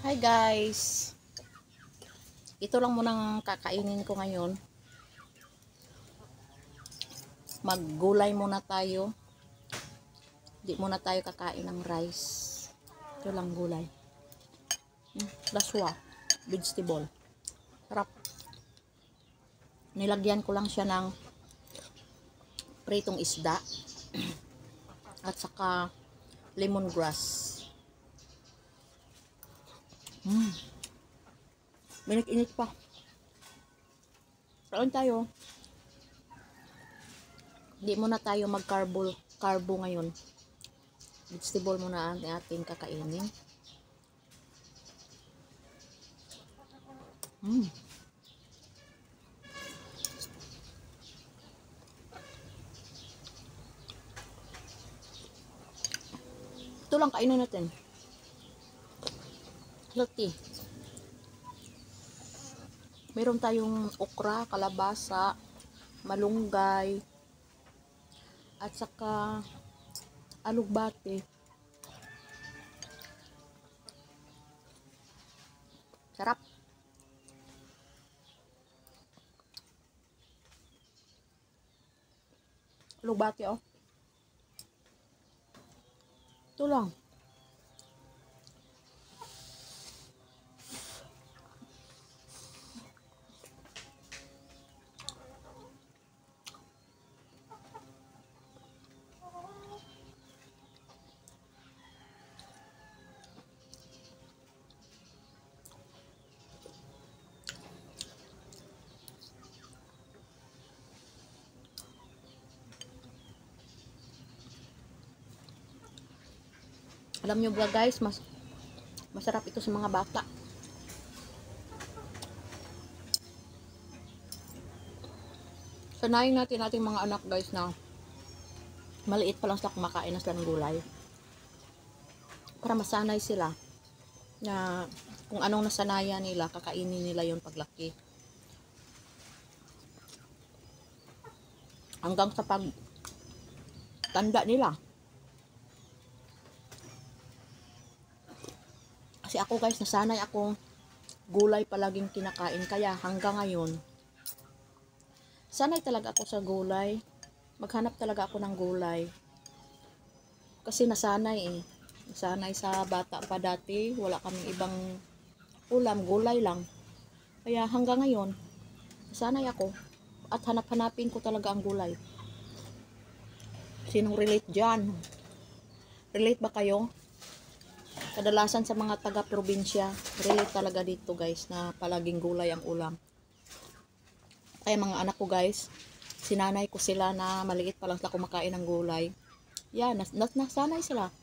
Hi guys! Ito lang munang kakainin ko ngayon. Maggulay muna tayo. Di muna tayo kakain ng rice. Ito lang gulay. Laswa. Vegetable. Sarap. Nilagyan ko lang siya ng pritong isda. At saka lemongrass. Minit-init pa. Kain tayo. Di muna tayo mag-carbo ngayon. Vegetable muna ang ating kakainin. Ito lang kainin natin. Healthy. Meron tayong okra, kalabasa, malunggay, at saka alugbate. Sarap. Alugbate, oh. Ito lang. Alam nyo ba guys, masarap ito sa mga bata. Sanayin natin ating mga anak guys na maliit pa lang sila kumakain na sila ng gulay. Para masanay sila na kung anong nasanayan nila, kakainin nila yon paglaki. Hanggang sa pag tanda nila. Kasi ako guys, nasanay akong gulay palaging kinakain. Kaya hanggang ngayon, sanay talaga ako sa gulay. Maghanap talaga ako ng gulay. Kasi nasanay eh. Nasanay sa bata pa dati. Wala kaming ibang ulam, gulay lang. Kaya hanggang ngayon, nasanay ako. At hanap-hanapin ko talaga ang gulay. Sinong relate dyan? Relate ba kayo? Kadalasan sa mga taga-probinsya, relate talaga dito guys na palaging gulay ang ulam. Kaya mga anak ko guys, sinanay ko sila na maliit pa lang sila kumakain ng gulay. Yan, nasanay sila.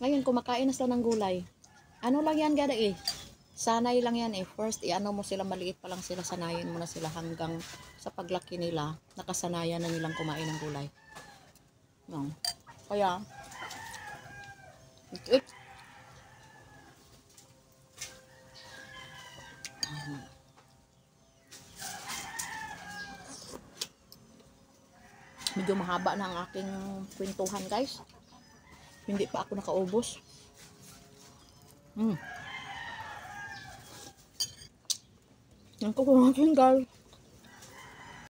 Ngayon kumakain na sila ng gulay. Ano lang yan gada eh. Sanay lang yan eh. First, ano mo sila, maliit pa lang sila, sanayin mo na sila hanggang sa paglaki nila, nakasanayan na nilang kumain ng gulay. No. Kaya, medyo mahaba na ang aking kwentuhan guys. Hindi pa ako nakaubos. Yan ko kung guys.